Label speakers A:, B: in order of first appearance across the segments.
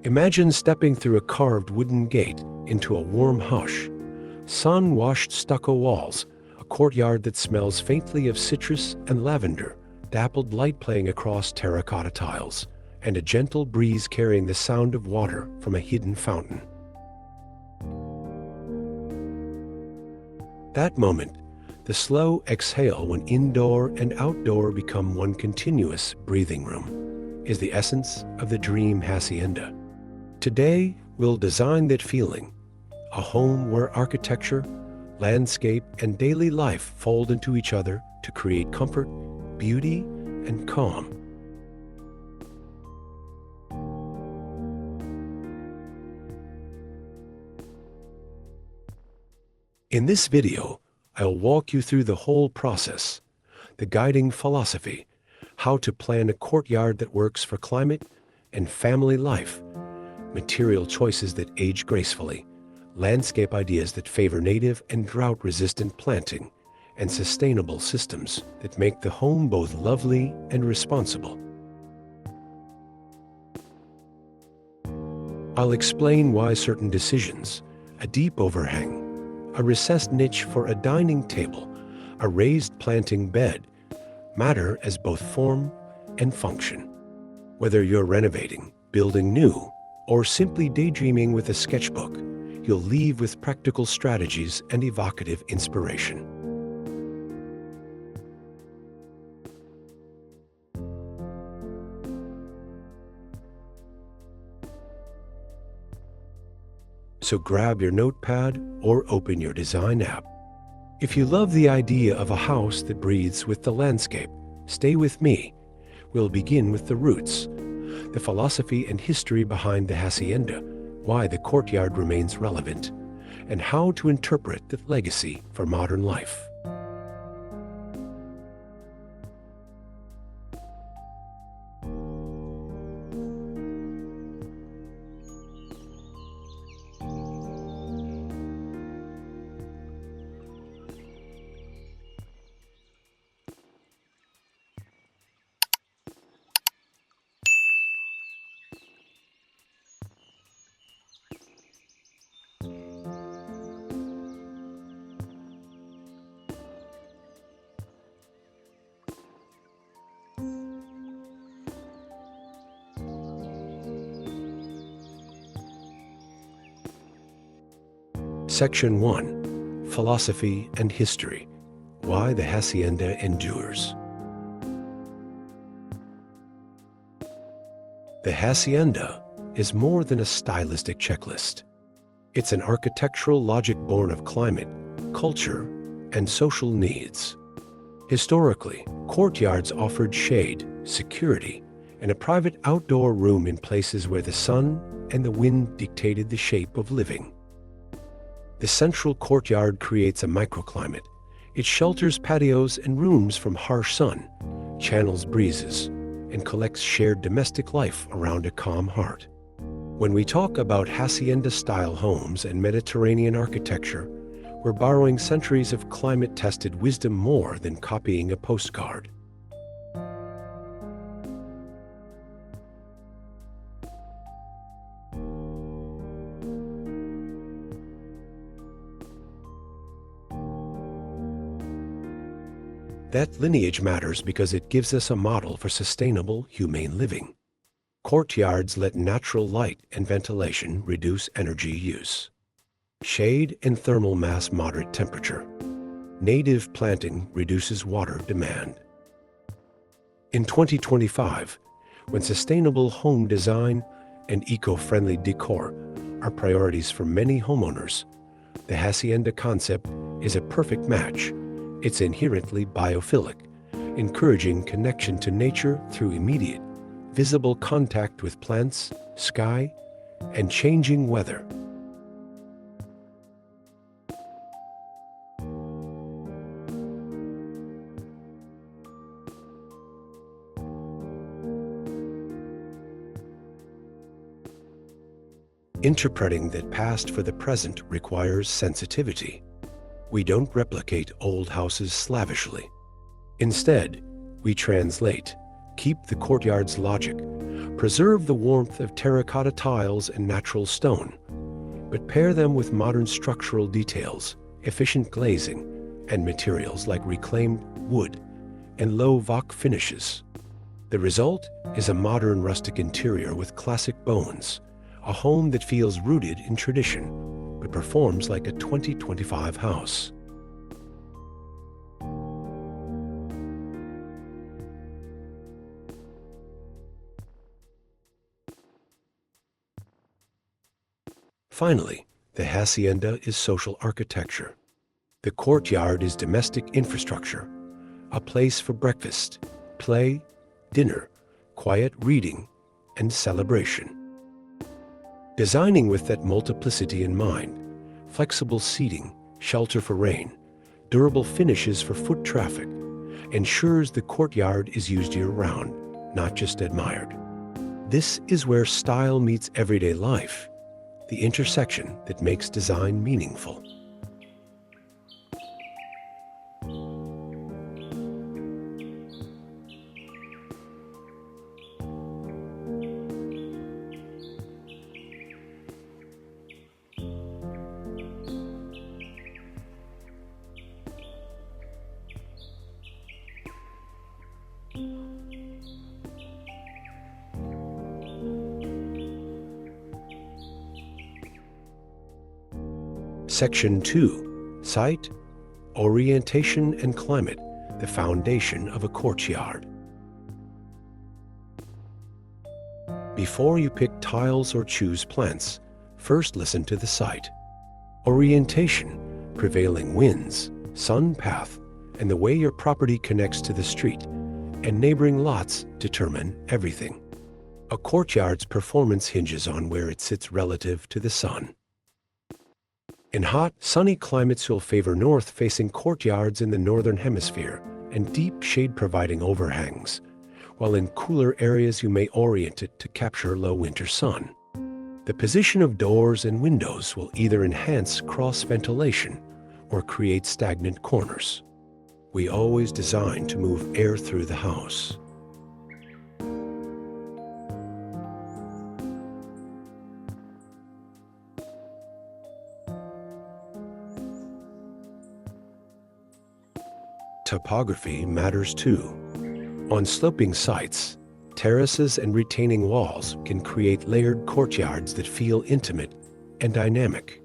A: Imagine stepping through a carved wooden gate into a warm hush, sun-washed stucco walls, a courtyard that smells faintly of citrus and lavender, dappled light playing across terracotta tiles, and a gentle breeze carrying the sound of water from a hidden fountain. That moment, the slow exhale when indoor and outdoor become one continuous breathing room, is the essence of the dream hacienda. Today, we'll design that feeling, a home where architecture, landscape, and daily life fold into each other to create comfort, beauty, and calm. In this video, I'll walk you through the whole process, the guiding philosophy, how to plan a courtyard that works for climate and family life, material choices that age gracefully, landscape ideas that favor native and drought-resistant planting, and sustainable systems that make the home both lovely and responsible. I'll explain why certain decisions, a deep overhang, a recessed niche for a dining table, a raised planting bed, matter as both form and function. Whether you're renovating, building new, or simply daydreaming with a sketchbook, you'll leave with practical strategies and evocative inspiration. So grab your notepad or open your design app. If you love the idea of a house that breathes with the landscape, stay with me. We'll begin with the roots, the philosophy and history behind the hacienda, why the courtyard remains relevant, and how to interpret that legacy for modern life. Section 1. Philosophy and History. Why the Hacienda Endures. The hacienda is more than a stylistic checklist. It's an architectural logic born of climate, culture, and social needs. Historically, courtyards offered shade, security, and a private outdoor room in places where the sun and the wind dictated the shape of living. The central courtyard creates a microclimate. It shelters patios and rooms from harsh sun, channels breezes, and collects shared domestic life around a calm heart. When we talk about hacienda-style homes and Mediterranean architecture, we're borrowing centuries of climate-tested wisdom more than copying a postcard. That lineage matters because it gives us a model for sustainable, humane living. Courtyards let natural light and ventilation reduce energy use. Shade and thermal mass moderate temperature. Native planting reduces water demand. In 2025, when sustainable home design and eco-friendly decor are priorities for many homeowners, the hacienda concept is a perfect match. It's inherently biophilic, encouraging connection to nature through immediate, visible contact with plants, sky, and changing weather. Interpreting that past for the present requires sensitivity. We don't replicate old houses slavishly. Instead, we translate, keep the courtyard's logic, Preserve the warmth of terracotta tiles and natural stone, but pair them with modern structural details, efficient glazing, and materials like reclaimed wood and low Voc finishes. The result is a modern rustic interior with classic bones, a home that feels rooted in tradition, but performs like a 2025 house. Finally, the hacienda is social architecture. The courtyard is domestic infrastructure, a place for breakfast, play, dinner, quiet reading, and celebration. Designing with that multiplicity in mind, flexible seating, shelter for rain, durable finishes for foot traffic, ensures the courtyard is used year-round, not just admired. This is where style meets everyday life, the intersection that makes design meaningful. Section 2. Site, Orientation and Climate, the foundation of a courtyard. Before you pick tiles or choose plants, first listen to the site. Orientation, prevailing winds, sun path, and the way your property connects to the street and neighboring lots determine everything. A courtyard's performance hinges on where it sits relative to the sun. In hot, sunny climates, you'll favor north-facing courtyards in the northern hemisphere and deep shade-providing overhangs, while in cooler areas you may orient it to capture low winter sun. The position of doors and windows will either enhance cross-ventilation or create stagnant corners. We always design to move air through the house. Topography matters too. On sloping sites, terraces and retaining walls can create layered courtyards that feel intimate and dynamic.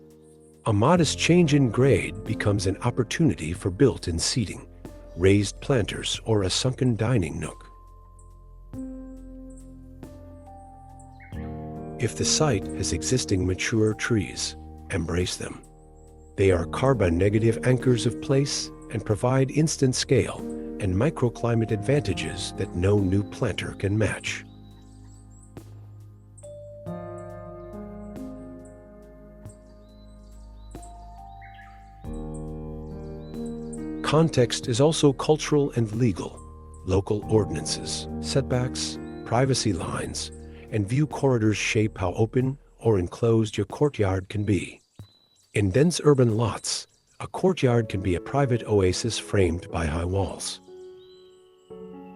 A: A modest change in grade becomes an opportunity for built-in seating, raised planters, or a sunken dining nook. If the site has existing mature trees, embrace them. They are carbon-negative anchors of place and provide instant scale and microclimate advantages that no new planter can match. Context is also cultural and legal. Local ordinances, setbacks, privacy lines, and view corridors shape how open or enclosed your courtyard can be. In dense urban lots, a courtyard can be a private oasis framed by high walls.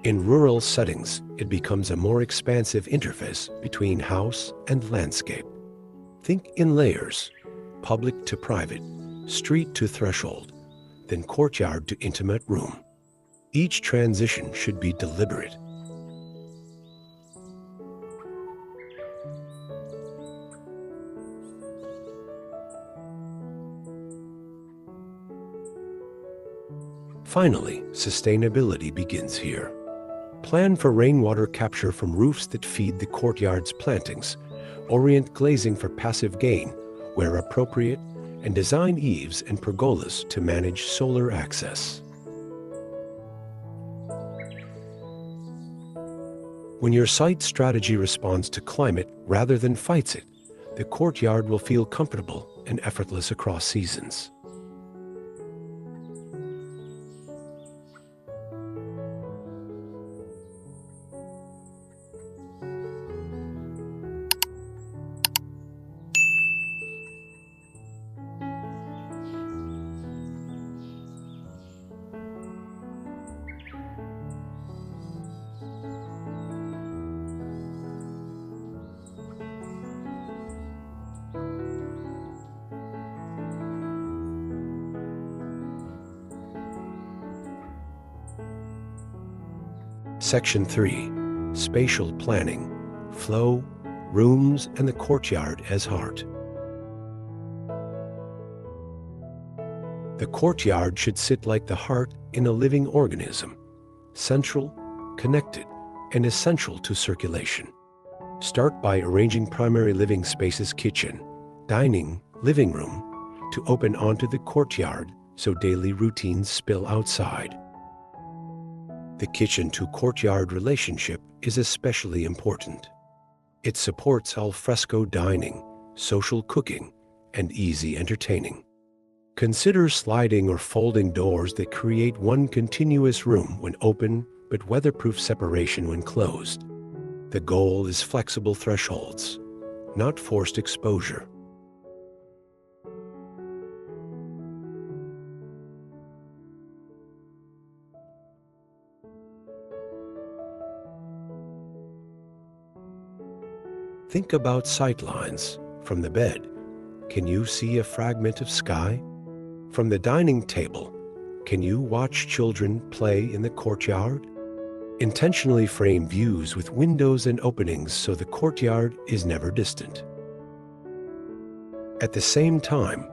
A: In rural settings, it becomes a more expansive interface between house and landscape. Think in layers, public to private, street to threshold, then courtyard to intimate room. Each transition should be deliberate. Finally, sustainability begins here. Plan for rainwater capture from roofs that feed the courtyard's plantings, orient glazing for passive gain where appropriate, and design eaves and pergolas to manage solar access. When your site strategy responds to climate rather than fights it, the courtyard will feel comfortable and effortless across seasons. Section 3. Spatial planning. Flow, rooms, and the courtyard as heart. The courtyard should sit like the heart in a living organism, central, connected, and essential to circulation. Start by arranging primary living spaces, kitchen, dining, living room, to open onto the courtyard so daily routines spill outside. The kitchen to courtyard relationship is especially important. It supports al fresco dining, social cooking, and easy entertaining. Consider sliding or folding doors that create one continuous room when open, but weatherproof separation when closed. The goal is flexible thresholds, not forced exposure. Think about sightlines. From the bed, can you see a fragment of sky? From the dining table, can you watch children play in the courtyard? Intentionally frame views with windows and openings so the courtyard is never distant. At the same time,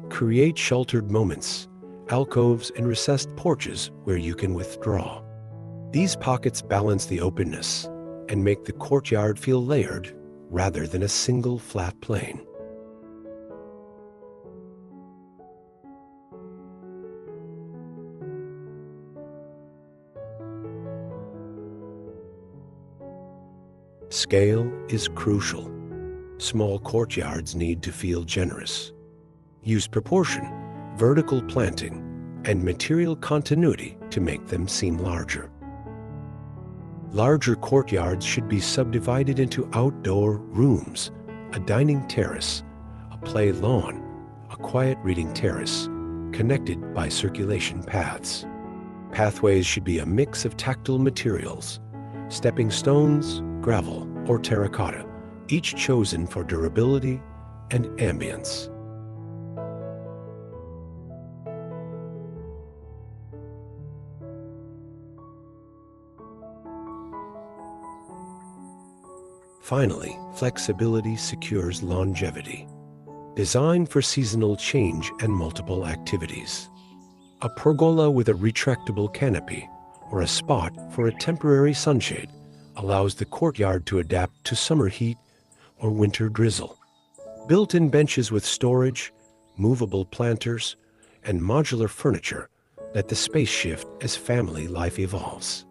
A: create sheltered moments, alcoves and recessed porches where you can withdraw. These pockets balance the openness and make the courtyard feel layered rather than a single flat plane. Scale is crucial. Small courtyards need to feel generous. Use proportion, vertical planting, and material continuity to make them seem larger. Larger courtyards should be subdivided into outdoor rooms, a dining terrace, a play lawn, a quiet reading terrace, connected by circulation paths. Pathways should be a mix of tactile materials, stepping stones, gravel, or terracotta, each chosen for durability and ambience. Finally, flexibility secures longevity. Designed for seasonal change and multiple activities. A pergola with a retractable canopy or a spot for a temporary sunshade allows the courtyard to adapt to summer heat or winter drizzle. Built-in benches with storage, movable planters, and modular furniture let the space shift as family life evolves.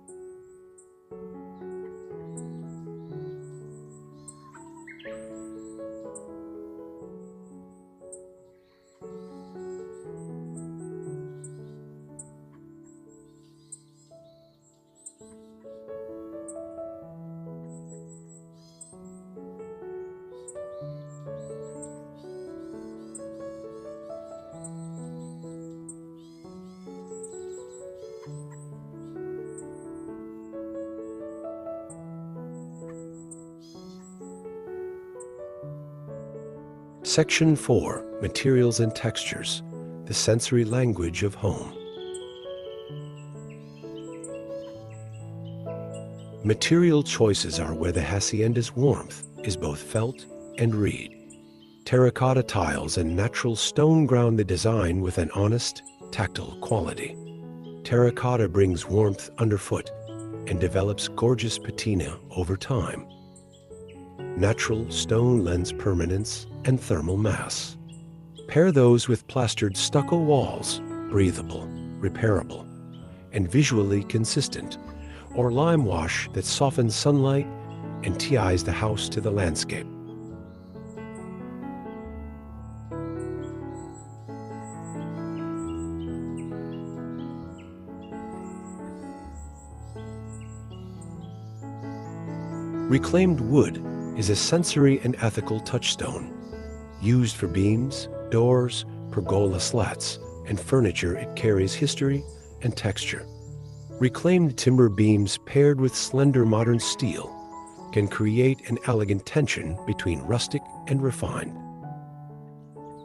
A: Section 4. Materials and Textures, the sensory language of home. Material choices are where the Hacienda's warmth is both felt and read. Terracotta tiles and natural stone ground the design with an honest, tactile quality. Terracotta brings warmth underfoot and develops gorgeous patina over time. Natural stone lends permanence and thermal mass. Pair those with plastered stucco walls, breathable, repairable, and visually consistent, or lime wash that softens sunlight and TIs the house to the landscape. Reclaimed wood is a sensory and ethical touchstone. Used for beams, doors, pergola slats, and furniture, it carries history and texture. Reclaimed timber beams paired with slender modern steel can create an elegant tension between rustic and refined.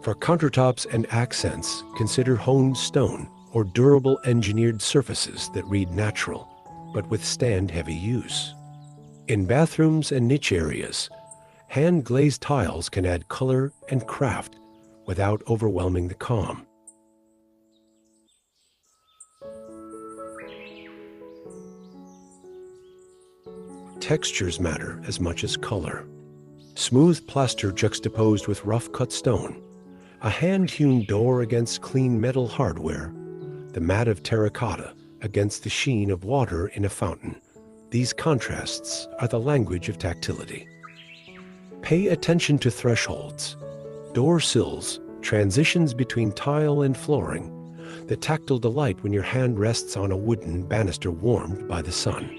A: For countertops and accents, consider honed stone or durable engineered surfaces that read natural, but withstand heavy use. In bathrooms and niche areas, hand-glazed tiles can add color and craft without overwhelming the calm. Textures matter as much as color. Smooth plaster juxtaposed with rough-cut stone, a hand-hewn door against clean metal hardware, the matte of terracotta against the sheen of water in a fountain. These contrasts are the language of tactility. Pay attention to thresholds, door sills, transitions between tile and flooring, the tactile delight when your hand rests on a wooden banister warmed by the sun.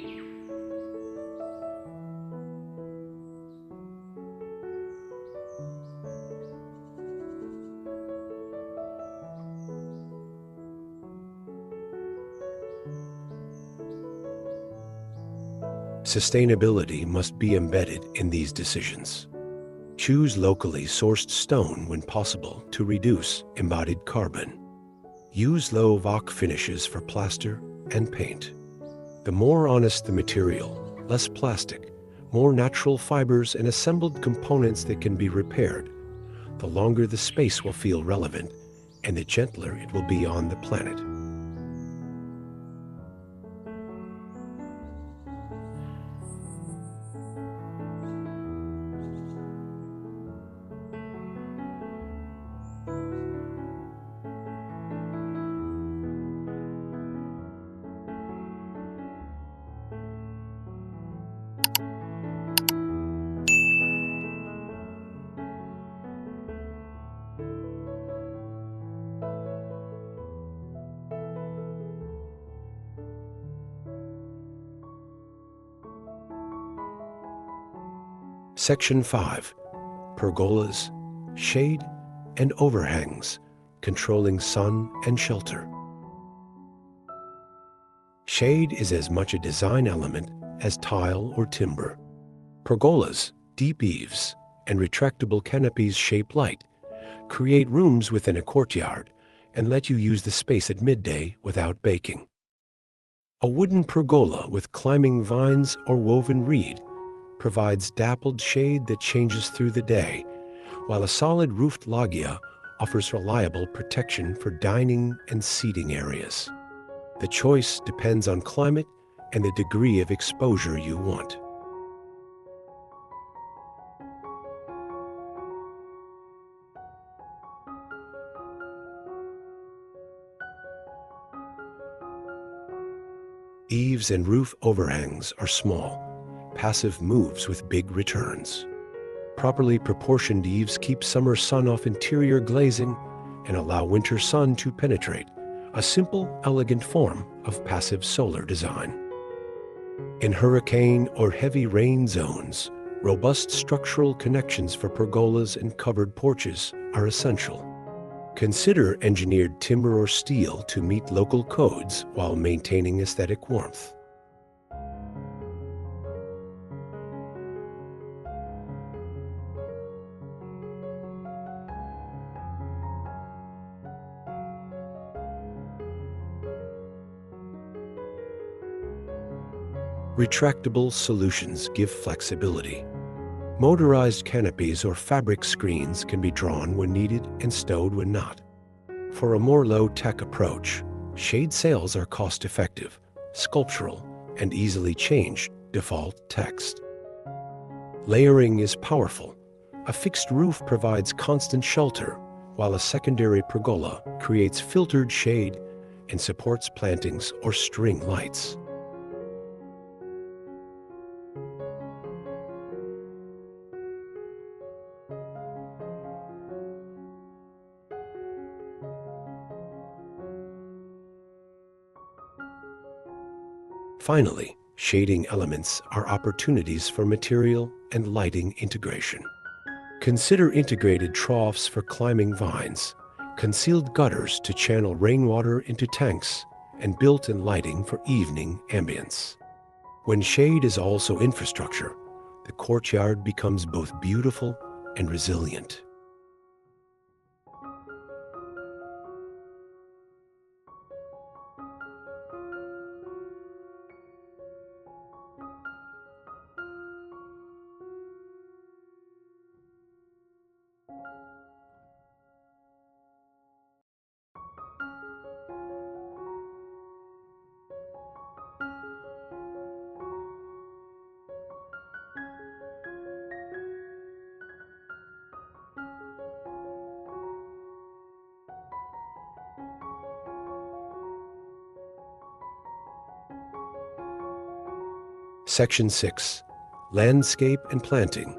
A: Sustainability must be embedded in these decisions. Choose locally sourced stone when possible to reduce embodied carbon. Use low VOC finishes for plaster and paint. The more honest the material, less plastic, more natural fibers and assembled components that can be repaired, the longer the space will feel relevant and the gentler it will be on the planet. Section 5. Pergolas, shade, and overhangs, controlling sun and shelter. Shade is as much a design element as tile or timber. Pergolas, deep eaves, and retractable canopies shape light, create rooms within a courtyard, and let you use the space at midday without baking. A wooden pergola with climbing vines or woven reed provides dappled shade that changes through the day, while a solid roofed loggia offers reliable protection for dining and seating areas. The choice depends on climate and the degree of exposure you want. Eaves and roof overhangs are small, passive moves with big returns. Properly proportioned eaves keep summer sun off interior glazing and allow winter sun to penetrate, a simple, elegant form of passive solar design. In hurricane or heavy rain zones, robust structural connections for pergolas and covered porches are essential. Consider engineered timber or steel to meet local codes while maintaining aesthetic warmth. Retractable solutions give flexibility. Motorized canopies or fabric screens can be drawn when needed and stowed when not. For a more low-tech approach, shade sails are cost-effective, sculptural, and easily changed default text. Layering is powerful. A fixed roof provides constant shelter, while a secondary pergola creates filtered shade and supports plantings or string lights. Finally, shading elements are opportunities for material and lighting integration. Consider integrated troughs for climbing vines, concealed gutters to channel rainwater into tanks, and built-in lighting for evening ambience. When shade is also infrastructure, the courtyard becomes both beautiful and resilient. Section 6. Landscape and Planting,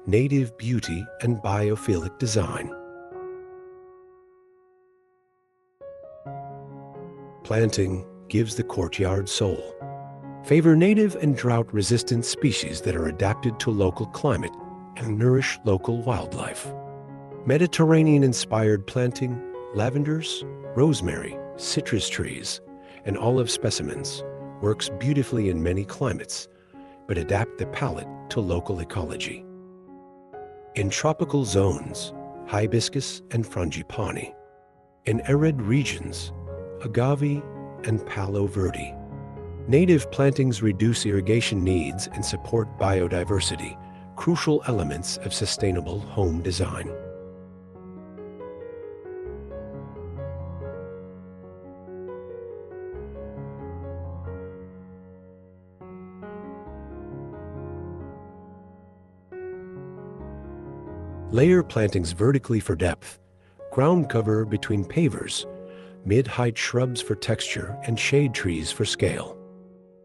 A: Native Beauty and Biophilic Design. Planting gives the courtyard soul. Favor native and drought-resistant species that are adapted to local climate and nourish local wildlife. Mediterranean-inspired planting, lavenders, rosemary, citrus trees, and olive specimens works beautifully in many climates, but adapt the palette to local ecology. In tropical zones, hibiscus and frangipani. In arid regions, agave and palo verde. Native plantings reduce irrigation needs and support biodiversity, crucial elements of sustainable home design. Layer plantings vertically for depth, ground cover between pavers, mid-height shrubs for texture, and shade trees for scale.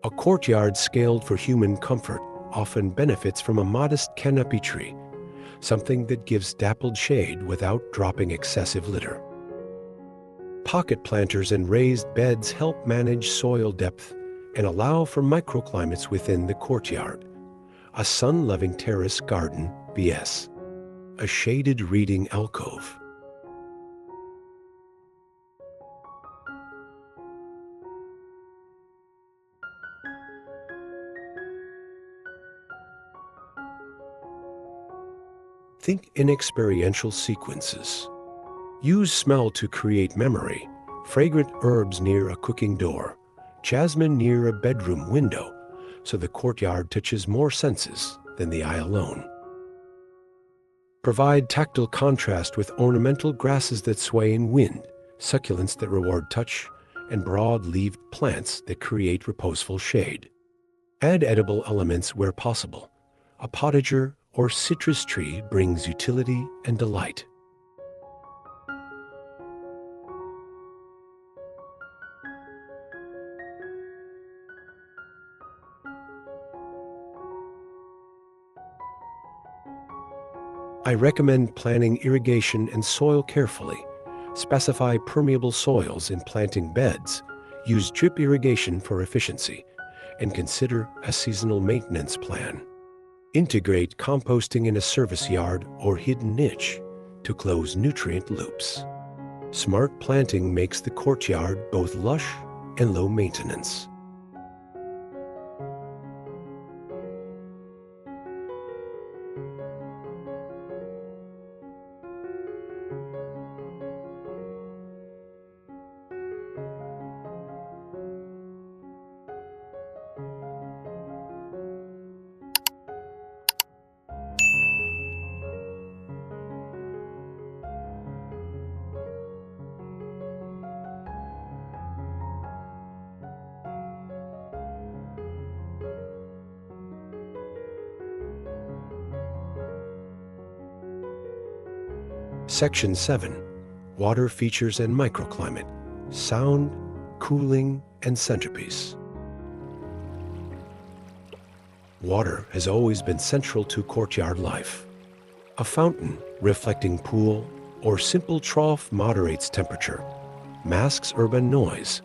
A: A courtyard scaled for human comfort often benefits from a modest canopy tree, something that gives dappled shade without dropping excessive litter. Pocket planters and raised beds help manage soil depth and allow for microclimates within the courtyard. A sun-loving terrace garden, BS. A shaded reading alcove. Think in experiential sequences. Use smell to create memory. Fragrant herbs near a cooking door, jasmine near a bedroom window, so the courtyard touches more senses than the eye alone. Provide tactile contrast with ornamental grasses that sway in wind, succulents that reward touch, and broad-leaved plants that create reposeful shade. Add edible elements where possible. A potager or citrus tree brings utility and delight. I recommend planning irrigation and soil carefully. Specify permeable soils in planting beds. Use drip irrigation for efficiency, and consider a seasonal maintenance plan. Integrate composting in a service yard or hidden niche to close nutrient loops. Smart planting makes the courtyard both lush and low maintenance. Section 7. Water Features and Microclimate, Sound, Cooling, and Centerpiece. Water has always been central to courtyard life. A fountain, reflecting pool, or simple trough moderates temperature, masks urban noise,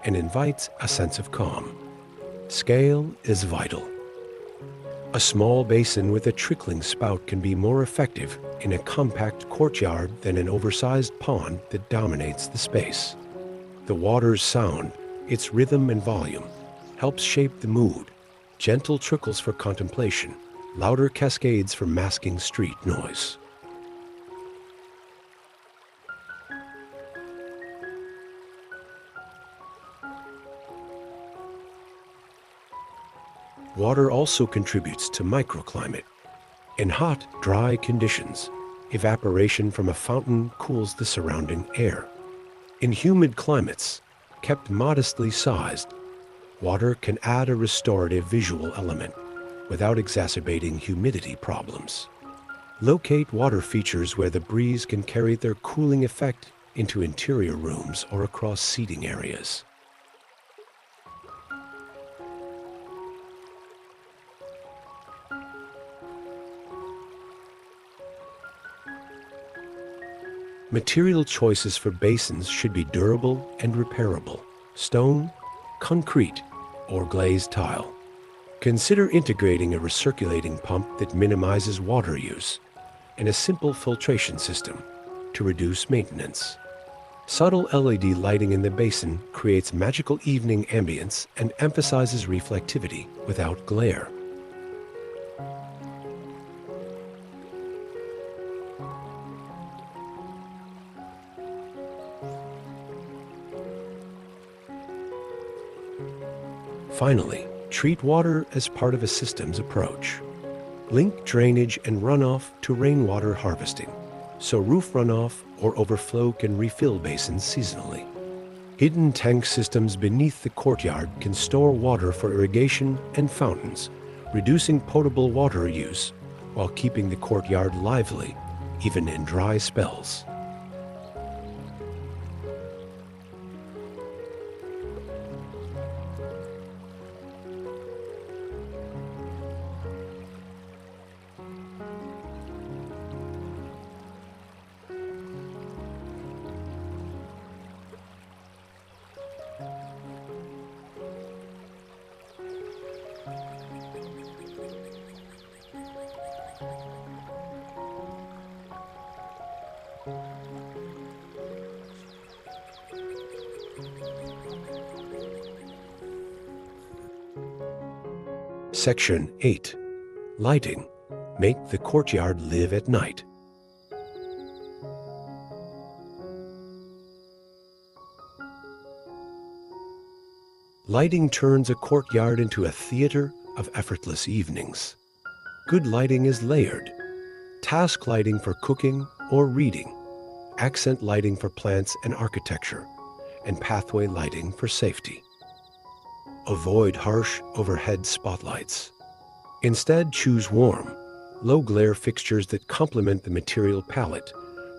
A: and invites a sense of calm. Scale is vital. A small basin with a trickling spout can be more effective in a compact courtyard than an oversized pond that dominates the space. The water's sound, its rhythm and volume, helps shape the mood. Gentle trickles for contemplation, louder cascades for masking street noise. Water also contributes to microclimate. In hot, dry conditions, evaporation from a fountain cools the surrounding air. In humid climates, kept modestly sized, water can add a restorative visual element without exacerbating humidity problems. Locate water features where the breeze can carry their cooling effect into interior rooms or across seating areas. Material choices for basins should be durable and repairable: stone, concrete, or glazed tile. Consider integrating a recirculating pump that minimizes water use and a simple filtration system to reduce maintenance. Subtle LED lighting in the basin creates magical evening ambience and emphasizes reflectivity without glare. Finally, treat water as part of a systems approach. Link drainage and runoff to rainwater harvesting, so roof runoff or overflow can refill basins seasonally. Hidden tank systems beneath the courtyard can store water for irrigation and fountains, reducing potable water use while keeping the courtyard lively, even in dry spells. Section 8. Lighting. Make the courtyard live at night. Lighting turns a courtyard into a theater of effortless evenings. Good lighting is layered. Task lighting for cooking or reading, accent lighting for plants and architecture, and pathway lighting for safety. Avoid harsh overhead spotlights. Instead, choose warm, low-glare fixtures that complement the material palette.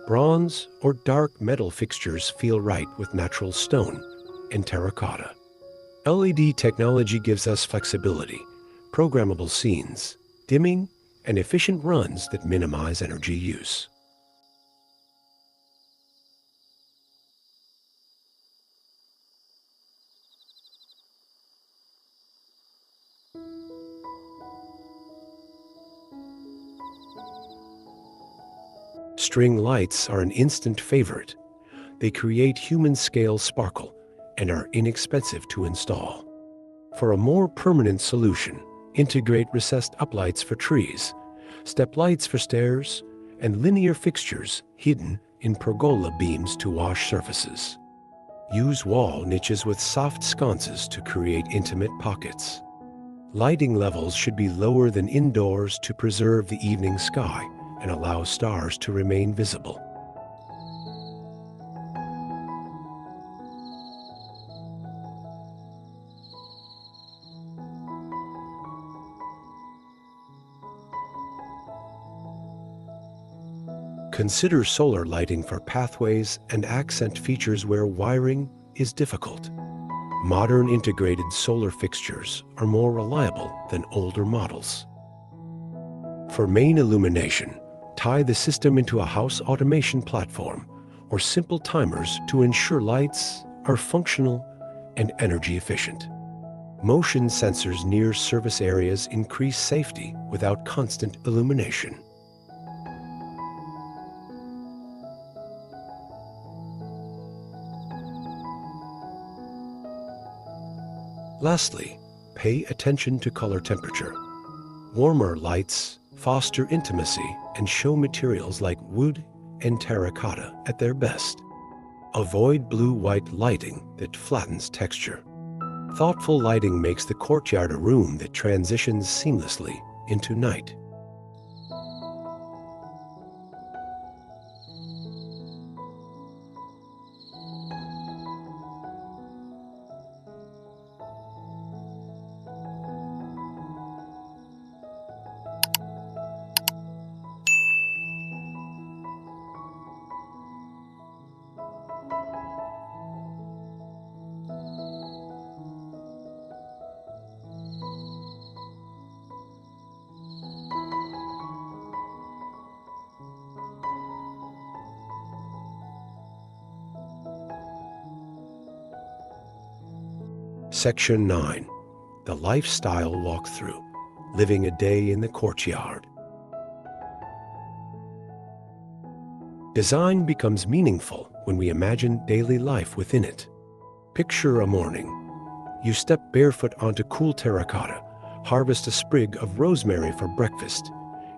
A: Bronze or dark metal fixtures feel right with natural stone and terracotta. LED technology gives us flexibility, programmable scenes, dimming, and efficient runs that minimize energy use. String lights are an instant favorite. They create human-scale sparkle and are inexpensive to install. For a more permanent solution, integrate recessed uplights for trees, step lights for stairs, and linear fixtures hidden in pergola beams to wash surfaces. Use wall niches with soft sconces to create intimate pockets. Lighting levels should be lower than indoors to preserve the evening sky and allow stars to remain visible. Consider solar lighting for pathways and accent features where wiring is difficult. Modern integrated solar fixtures are more reliable than older models. For main illumination, tie the system into a house automation platform or simple timers to ensure lights are functional and energy efficient. Motion sensors near service areas increase safety without constant illumination. Lastly, pay attention to color temperature. Warmer lights foster intimacy and show materials like wood and terracotta at their best. Avoid blue-white lighting that flattens texture. Thoughtful lighting makes the courtyard a room that transitions seamlessly into night. Section 9. The Lifestyle Walkthrough. Living a Day in the Courtyard. Design becomes meaningful when we imagine daily life within it. Picture a morning. You step barefoot onto cool terracotta, harvest a sprig of rosemary for breakfast,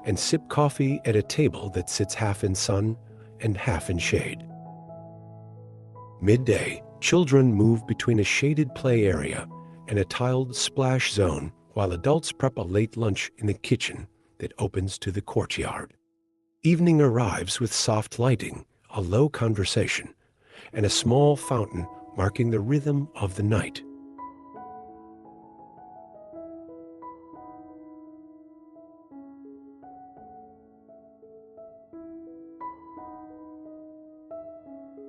A: and sip coffee at a table that sits half in sun and half in shade. Midday, children move between a shaded play area and a tiled splash zone while adults prep a late lunch in the kitchen that opens to the courtyard. Evening arrives with soft lighting, a low conversation, and a small fountain marking the rhythm of the night.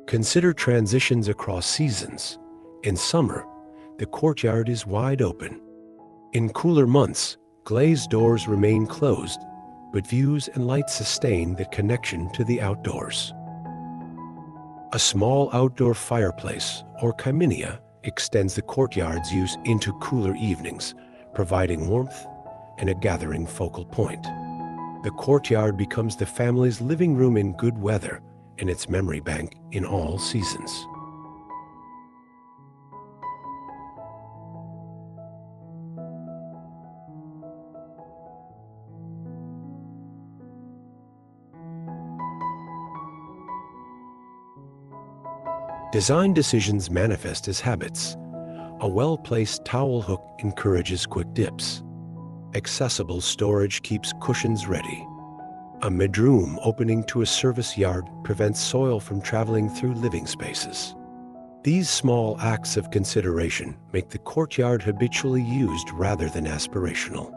A: Consider transitions across seasons. In summer, the courtyard is wide open. In cooler months, glazed doors remain closed, but views and light sustain the connection to the outdoors. A small outdoor fireplace, or chiminea, extends the courtyard's use into cooler evenings, providing warmth and a gathering focal point. The courtyard becomes the family's living room in good weather and its memory bank in all seasons. Design decisions manifest as habits. A well-placed towel hook encourages quick dips. Accessible storage keeps cushions ready. A midroom opening to a service yard prevents soil from traveling through living spaces. These small acts of consideration make the courtyard habitually used rather than aspirational.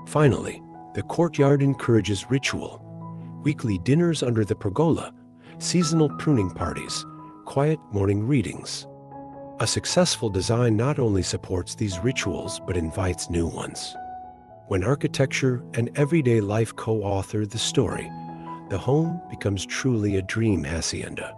A: Finally, the courtyard encourages ritual. Weekly dinners under the pergola, seasonal pruning parties, quiet morning readings. A successful design not only supports these rituals but invites new ones. When architecture and everyday life co-author the story, the home becomes truly a dream hacienda.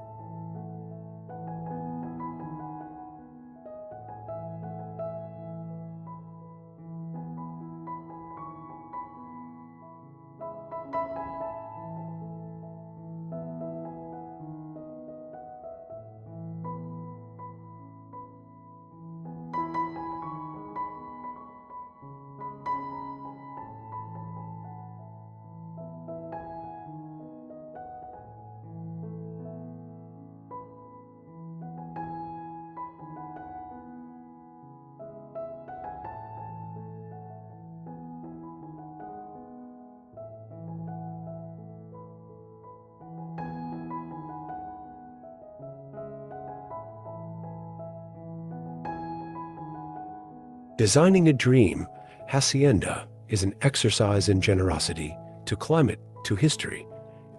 A: Designing a dream hacienda is an exercise in generosity to climate, to history,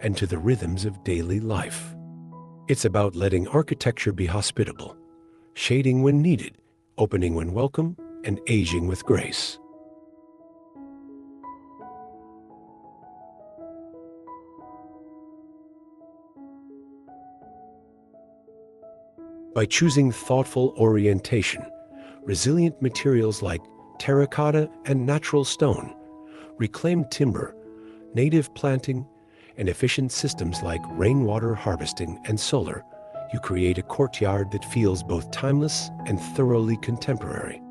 A: and to the rhythms of daily life. It's about letting architecture be hospitable, shading when needed, opening when welcome, and aging with grace. By choosing thoughtful orientation, resilient materials like terracotta and natural stone, reclaimed timber, native planting, and efficient systems like rainwater harvesting and solar, you create a courtyard that feels both timeless and thoroughly contemporary.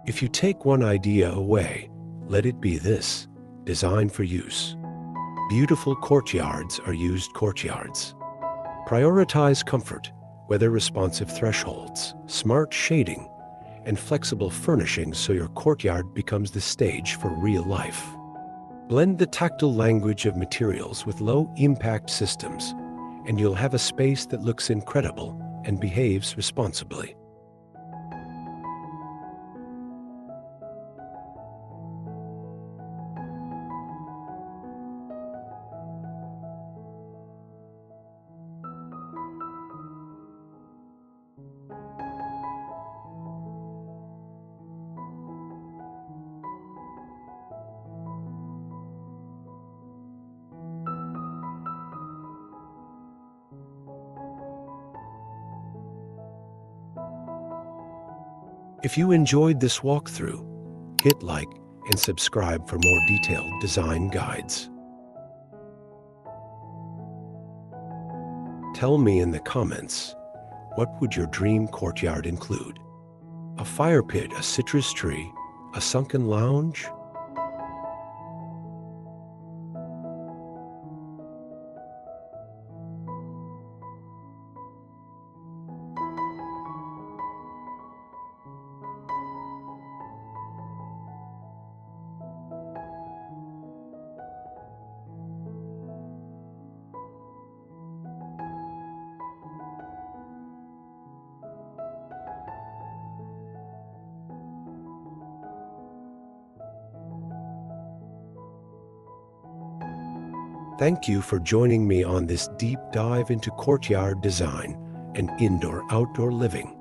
A: If you take one idea away, let it be this: design for use. Beautiful courtyards are used courtyards. Prioritize comfort, weather-responsive thresholds, smart shading, and flexible furnishings so your courtyard becomes the stage for real life. Blend the tactile language of materials with low-impact systems, and you'll have a space that looks incredible and behaves responsibly. If you enjoyed this walkthrough, hit like and subscribe for more detailed design guides. Tell me in the comments, what would your dream courtyard include? A fire pit, a citrus tree, a sunken lounge? Thank you for joining me on this deep dive into courtyard design and indoor-outdoor living.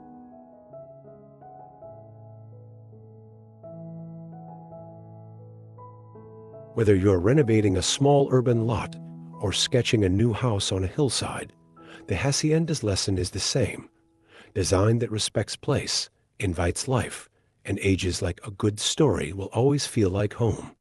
A: Whether you're renovating a small urban lot or sketching a new house on a hillside, the Hacienda's lesson is the same. Design that respects place, invites life, and ages like a good story will always feel like home.